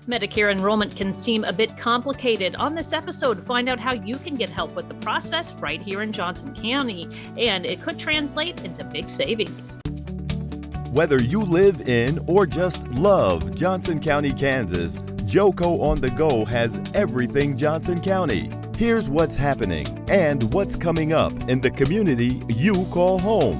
Medicare enrollment can seem a bit complicated. On this episode, find out how you can get help with the process right here in Johnson County, and it could translate into big savings. Whether you live in or just love Johnson County, Kansas, JoCo on the Go has everything Johnson County. Here's what's happening and what's coming up in the community you call home.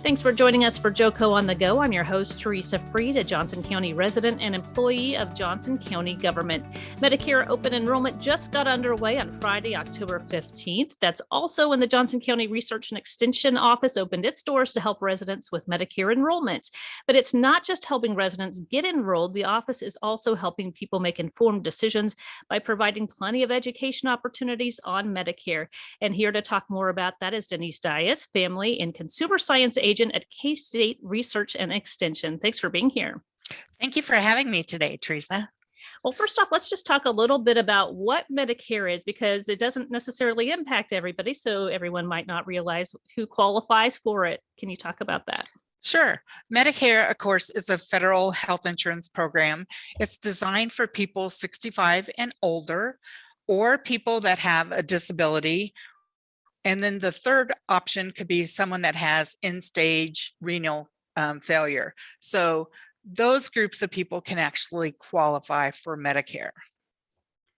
Thanks for joining us for JoCo on the Go. I'm your host, Teresa Freed, a Johnson County resident and employee of Johnson County government. Medicare open enrollment just got underway on Friday, October 15th. That's also when the Johnson County Research and Extension Office opened its doors to help residents with Medicare enrollment. But it's not just helping residents get enrolled. The office is also helping people make informed decisions by providing plenty of education opportunities on Medicare. And here to talk more about that is Denise Dias, family and consumer science agent at K-State Research and Extension. Thanks for being here. Thank you for having me today, Teresa. Well, first off, let's just talk a little bit about what Medicare is, because it doesn't necessarily impact everybody, so everyone might not realize who qualifies for it. Can you talk about that? Sure. Medicare, of course, is a federal health insurance program. It's designed for people 65 and older, or people that have a disability. And then the third option could be someone that has end-stage renal failure. So those groups of people can actually qualify for Medicare.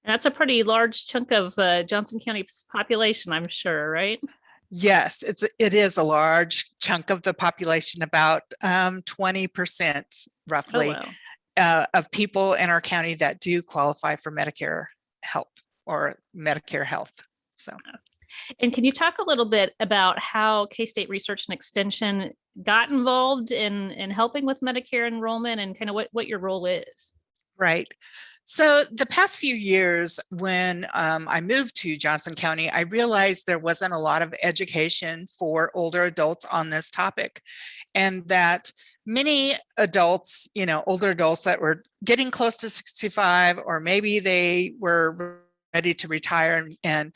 That's a pretty large chunk of Johnson County's population, I'm sure, right? Yes, it is a large chunk of the population, about 20% roughly of people in our county that do qualify for Medicare help or Medicare health. So. And can you talk a little bit about how K-State Research and Extension got involved in helping with Medicare enrollment and kind of what your role is? Right. So the past few years, when I moved to Johnson County, I realized there wasn't a lot of education for older adults on this topic, and that many adults, older adults that were getting close to 65, or maybe they were ready to retire and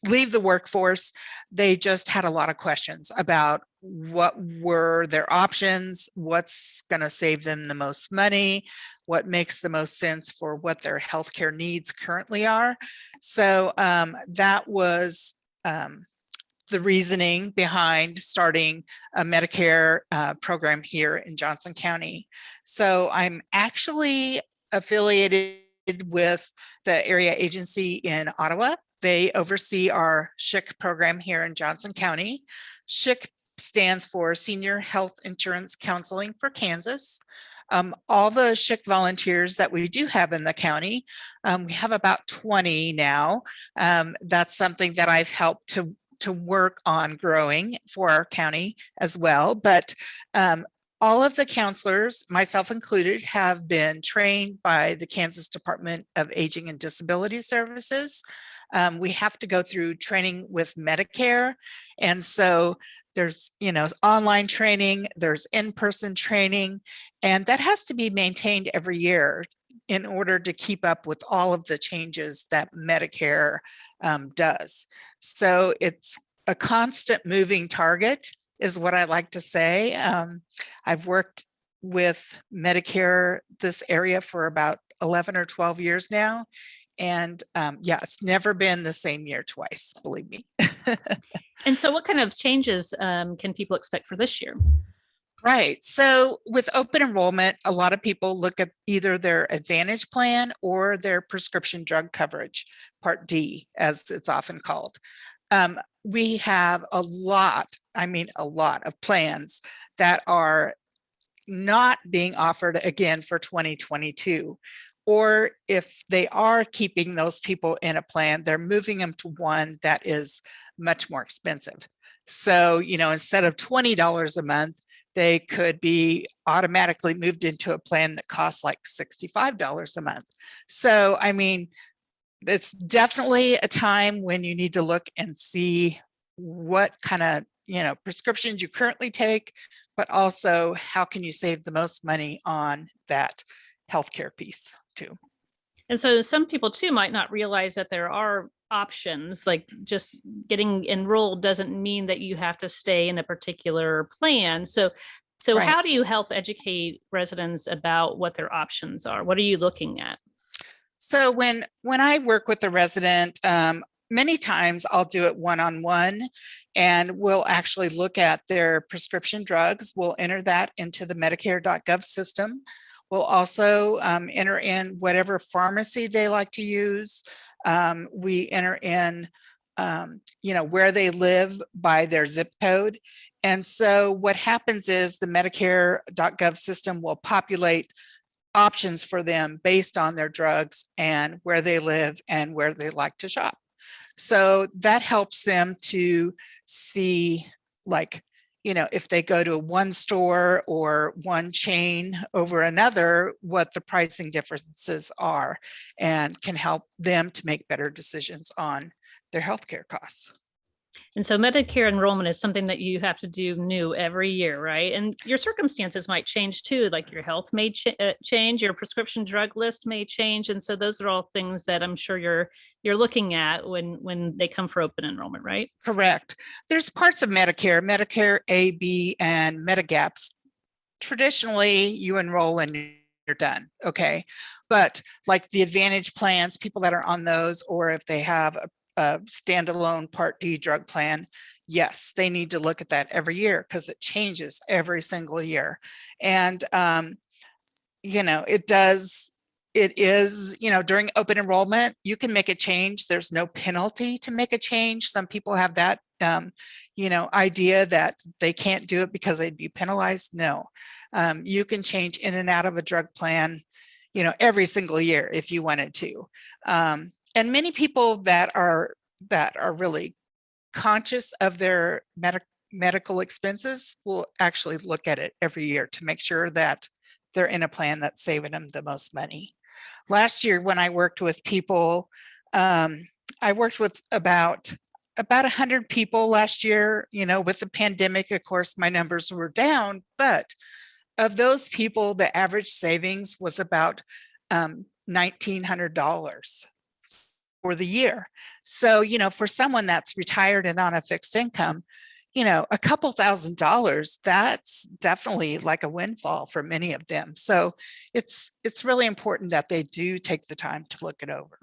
leave the workforce, they just had a lot of questions about what were their options, what's going to save them the most money, what makes the most sense for what their healthcare needs currently are. So that was the reasoning behind starting a Medicare program here in Johnson County. So I'm actually affiliated with the area agency in Ottawa. They oversee our SHIC program here in Johnson County. SHIC stands for Senior Health Insurance Counseling for Kansas. All the SHIC volunteers that we do have in the county, we have about 20 now. That's something that I've helped to work on growing for our county as well. But all of the counselors, myself included, have been trained by the Kansas Department of Aging and Disability Services. We have to go through training with Medicare. And so there's, online training, there's in-person training, and that has to be maintained every year in order to keep up with all of the changes that Medicare does. So it's a constant moving target, is what I like to say. I've worked with Medicare, this area, for about 11 or 12 years now. And it's never been the same year twice, believe me. And so what kind of changes can people expect for this year? Right. So with open enrollment, a lot of people look at either their Advantage plan or their prescription drug coverage, Part D, as it's often called. We have a lot of plans that are not being offered again for 2022. Or if they are keeping those people in a plan, they're moving them to one that is much more expensive. So, instead of $20 a month, they could be automatically moved into a plan that costs like $65 a month. So, it's definitely a time when you need to look and see what kind of, prescriptions you currently take, but also how can you save the most money on that healthcare piece too. And so some people too might not realize that there are options, like just getting enrolled doesn't mean that you have to stay in a particular plan. So So Right. how do you help educate residents about what their options are? What are you looking at? So when I work with a resident, many times I'll do it one-on-one, and we'll actually look at their prescription drugs. We'll enter that into the Medicare.gov system. We'll also enter in whatever pharmacy they like to use. We enter in, where they live by their zip code. And so what happens is the Medicare.gov system will populate options for them based on their drugs and where they live and where they like to shop. So that helps them to see, like, if they go to one store or one chain over another, what the pricing differences are, and can help them to make better decisions on their healthcare costs. And so Medicare enrollment is something that you have to do new every year, right? And your circumstances might change too, like your health may change, your prescription drug list may change. And so those are all things that I'm sure you're looking at when they come for open enrollment, right? Correct. There's parts of Medicare A, B, and Medigaps. Traditionally, you enroll and you're done, okay? But like the Advantage plans, people that are on those, or if they have a standalone Part D drug plan, yes, they need to look at that every year because it changes every single year. And, it is, during open enrollment, you can make a change. There's no penalty to make a change. Some people have that, idea that they can't do it because they'd be penalized. No, you can change in and out of a drug plan, every single year if you wanted to. And many people that are really conscious of their medical expenses will actually look at it every year to make sure that they're in a plan that's saving them the most money. Last year, when I worked with people, I worked with about 100 people last year. With the pandemic, of course, my numbers were down, but of those people, the average savings was about $1,900 for the year. So, for someone that's retired and on a fixed income, a couple $1,000, that's definitely like a windfall for many of them. So it's really important that they do take the time to look it over.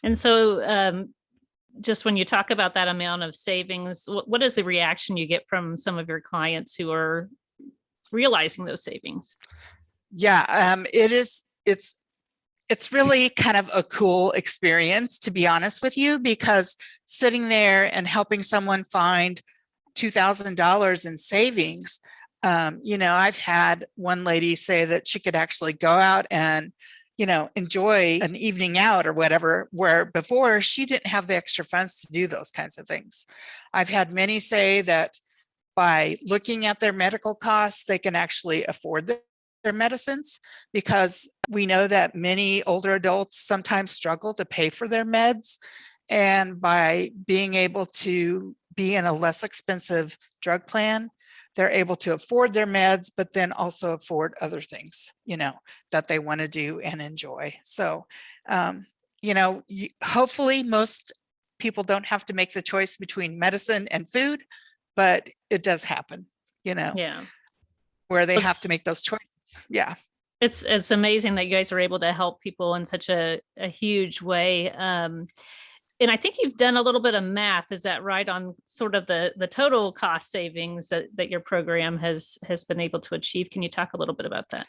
And so just when you talk about that amount of savings, what is the reaction you get from some of your clients who are realizing those savings? Yeah, it's really kind of a cool experience, to be honest with you, because sitting there and helping someone find $2,000 in savings, I've had one lady say that she could actually go out and, enjoy an evening out or whatever, where before she didn't have the extra funds to do those kinds of things. I've had many say that by looking at their medical costs, they can actually afford their medicines, because we know that many older adults sometimes struggle to pay for their meds. And by being able to be in a less expensive drug plan, they're able to afford their meds, but then also afford other things, that they want to do and enjoy. So, hopefully most people don't have to make the choice between medicine and food, but it does happen, Yeah. where they have to make those choices. Yeah. It's amazing that you guys are able to help people in such a huge way. And I think you've done a little bit of math, is that right, on sort of the total cost savings that your program has been able to achieve? Can you talk a little bit about that?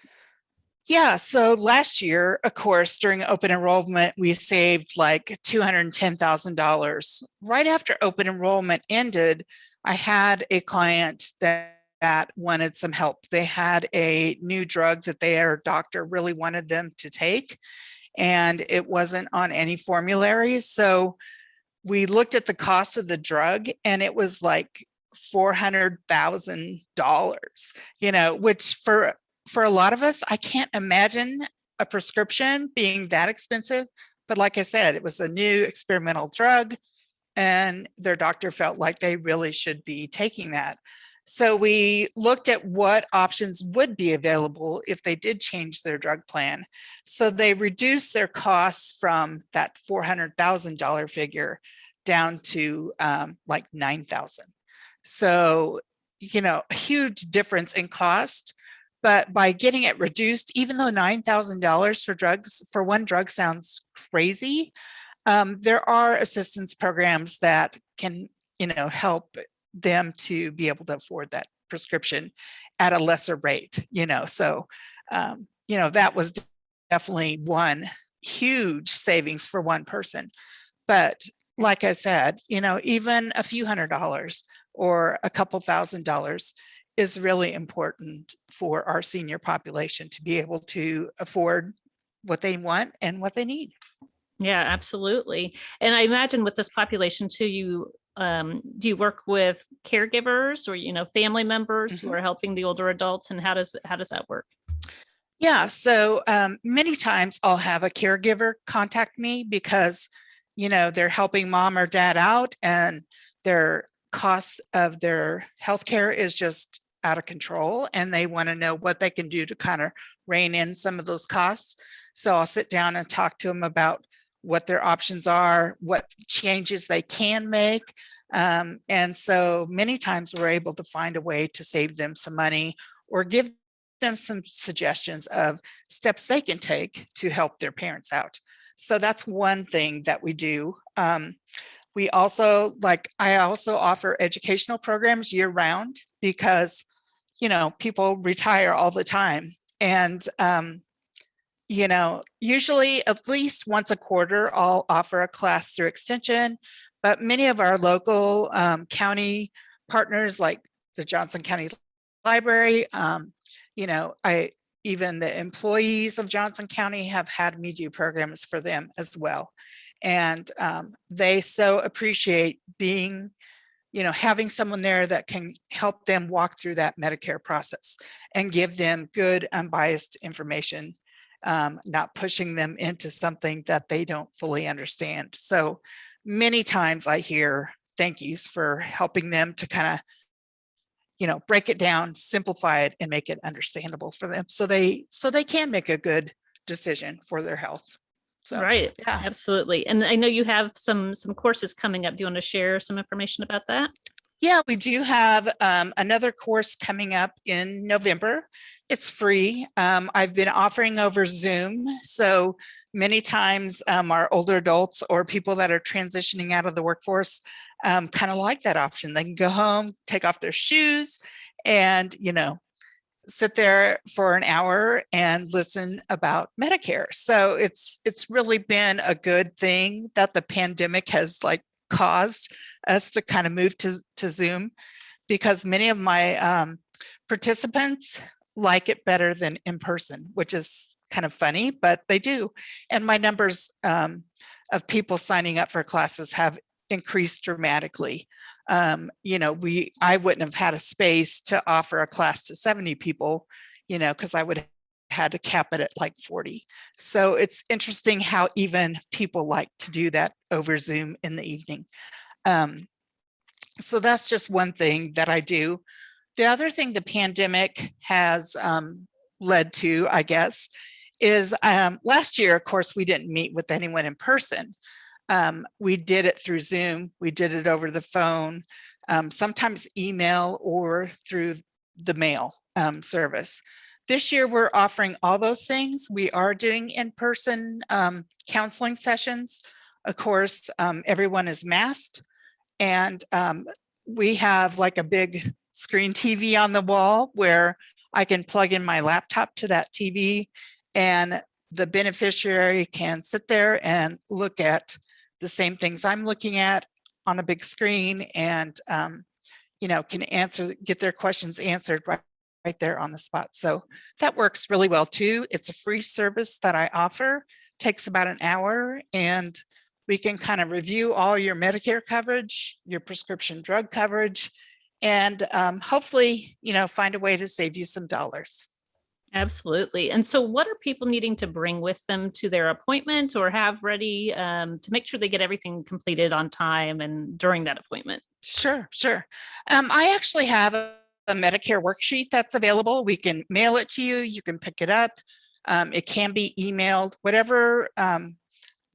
Yeah, so last year, of course, during open enrollment, we saved like $210,000. Right after open enrollment ended, I had a client that wanted some help. They had a new drug that their doctor really wanted them to take, and it wasn't on any formularies. So we looked at the cost of the drug, and it was like $400,000, which for a lot of us, I can't imagine a prescription being that expensive. But like I said, it was a new experimental drug, and their doctor felt like they really should be taking that. So we looked at what options would be available if they did change their drug plan. So they reduced their costs from that $400,000 figure down to like $9,000. So a huge difference in cost. But by getting it reduced, even though $9,000 for drugs, for one drug sounds crazy, there are assistance programs that can, help them to be able to afford that prescription at a lesser rate, So, that was definitely one huge savings for one person. But like I said, even a few $100s or a couple $1,000s is really important for our senior population to be able to afford what they want and what they need. Yeah, absolutely. And I imagine with this population too, you do you work with caregivers or family members who Mhm. are helping the older adults, and how does that work? Yeah, so many times I'll have a caregiver contact me because, they're helping mom or dad out and their costs of their healthcare is just out of control and they want to know what they can do to kind of rein in some of those costs. So I'll sit down and talk to them about what their options are, what changes they can make. And so many times we're able to find a way to save them some money or give them some suggestions of steps they can take to help their parents out. So that's one thing that we do. We also, I also offer educational programs year round because, people retire all the time. And, usually at least once a quarter, I'll offer a class through Extension, but many of our local county partners, like the Johnson County Library, I even the employees of Johnson County have had me do programs for them as well. And they so appreciate being, having someone there that can help them walk through that Medicare process and give them good, unbiased information, not pushing them into something that they don't fully understand. So many times I hear thank yous for helping them to kind of break it down, simplify it, and make it understandable for them so they can make a good decision for their health. So Right. yeah. Absolutely. And I know you have some courses coming up. Do you want to share some information about that? Yeah, we do have another course coming up in November. It's free. I've been offering over Zoom. So many times our older adults or people that are transitioning out of the workforce kind of like that option. They can go home, take off their shoes, and, sit there for an hour and listen about Medicare. So it's really been a good thing that the pandemic has caused us to kind of move to Zoom because many of my participants like it better than in person, which is kind of funny, but they do. And my numbers of people signing up for classes have increased dramatically. I wouldn't have had a space to offer a class to 70 people, because I would have had to cap it at 40. So it's interesting how even people like to do that over Zoom in the evening. So that's just one thing that I do. The other thing the pandemic has led to, I guess, is last year, of course, we didn't meet with anyone in person. We did it through Zoom. We did it over the phone, sometimes email or through the mail service. This year, we're offering all those things. We are doing in-person counseling sessions. Of course, everyone is masked, and we have a big screen TV on the wall where I can plug in my laptop to that TV, and the beneficiary can sit there and look at the same things I'm looking at on a big screen and, can get their questions answered right there on the spot. So that works really well too. It's a free service that I offer, takes about an hour, and we can kind of review all your Medicare coverage, your prescription drug coverage, and hopefully, find a way to save you some dollars. Absolutely. And so what are people needing to bring with them to their appointment or have ready to make sure they get everything completed on time and during that appointment? Sure. I actually have a Medicare worksheet that's available. We can mail it to you. You can pick it up. It can be emailed, whatever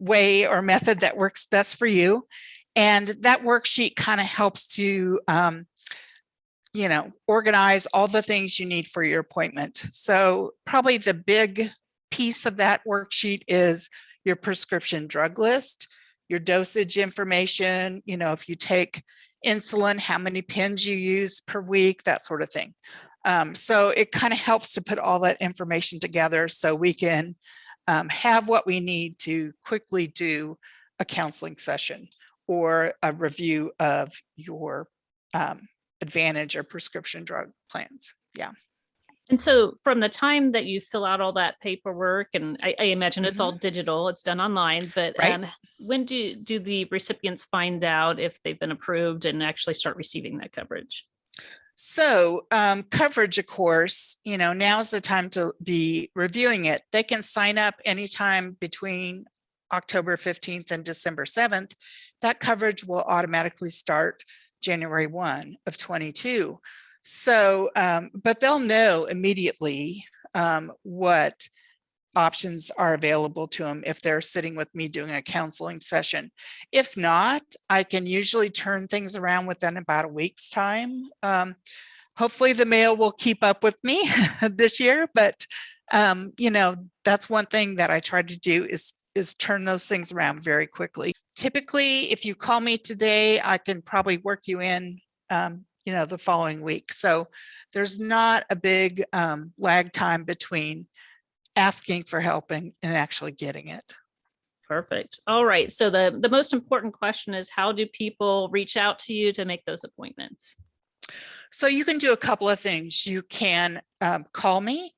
way or method that works best for you. And that worksheet kind of helps to organize all the things you need for your appointment. So probably the big piece of that worksheet is your prescription drug list, your dosage information, if you take insulin, how many pens you use per week, that sort of thing. So it kind of helps to put all that information together so we can have what we need to quickly do a counseling session or a review of your Advantage or prescription drug plans. Yeah. And so from the time that you fill out all that paperwork, and I imagine it's all digital, it's done online, but right. When do the recipients find out if they've been approved and actually start receiving that coverage? So coverage, of course, now's the time to be reviewing it. They can sign up anytime between October 15th and December 7th. That coverage will automatically start January 1 of 22. So, but they'll know immediately what options are available to them if they're sitting with me doing a counseling session. If not, I can usually turn things around within about a week's time. Hopefully the mail will keep up with me this year, but that's one thing that I try to do is turn those things around very quickly. Typically, if you call me today, I can probably work you in, the following week. So there's not a big lag time between asking for help and actually getting it. Perfect. All right. So the most important question is, how do people reach out to you to make those appointments? So you can do a couple of things. You can call me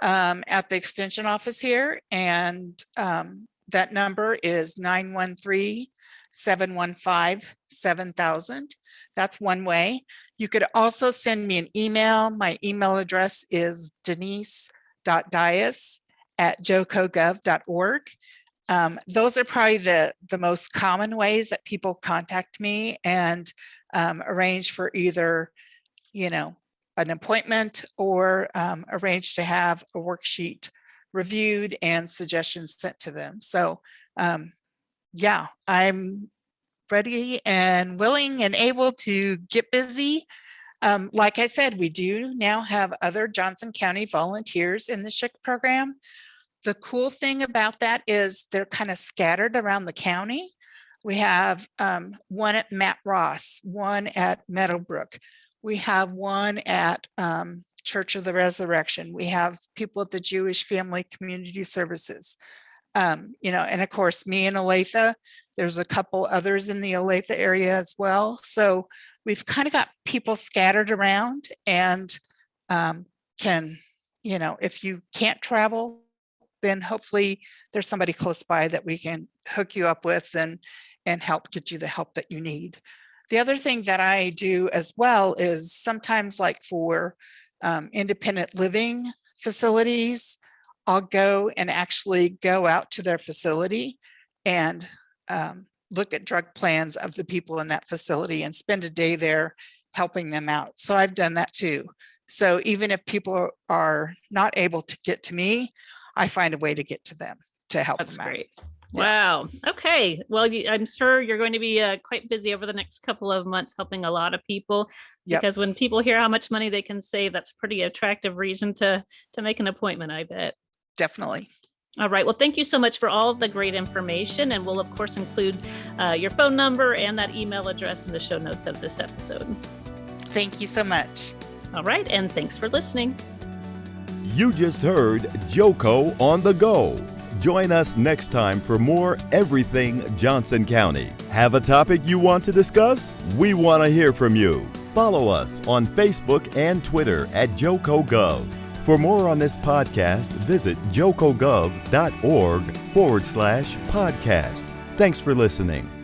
at the extension office here, and that number is 913-715-7000. That's one way. You could also send me an email. My email address is denise.dias@jocogov.org. Those are probably the most common ways that people contact me and arrange for either, an appointment or arrange to have a worksheet reviewed and suggestions sent to them. So yeah, I'm ready and willing and able to get busy. Like I said, we do now have other Johnson County volunteers in the SHIC program. The cool thing about that is they're kind of scattered around the county. We have one at Matt Ross, one at Meadowbrook. We have one at Church of the Resurrection. We have people at the Jewish Family Community Services. And of course, me in Olathe. There's a couple others in the Olathe area as well. So we've kind of got people scattered around, and can, if you can't travel, then hopefully there's somebody close by that we can hook you up with and help get you the help that you need. The other thing that I do as well is sometimes, like for independent living facilities, I'll go and actually go out to their facility and look at drug plans of the people in that facility and spend a day there helping them out. So I've done that too. So even if people are not able to get to me, I find a way to get to them to help them out. That's great. Wow. Okay. Well, I'm sure you're going to be quite busy over the next couple of months helping a lot of people, because when people hear how much money they can save, that's a pretty attractive reason to make an appointment, I bet. Definitely. All right. Well, thank you so much for all of the great information. And we'll, of course, include your phone number and that email address in the show notes of this episode. Thank you so much. All right. And thanks for listening. You just heard JoCo on the Go. Join us next time for more Everything Johnson County. Have a topic you want to discuss? We want to hear from you. Follow us on Facebook and Twitter at JoCoGov. For more on this podcast, visit jocogov.org/podcast. Thanks for listening.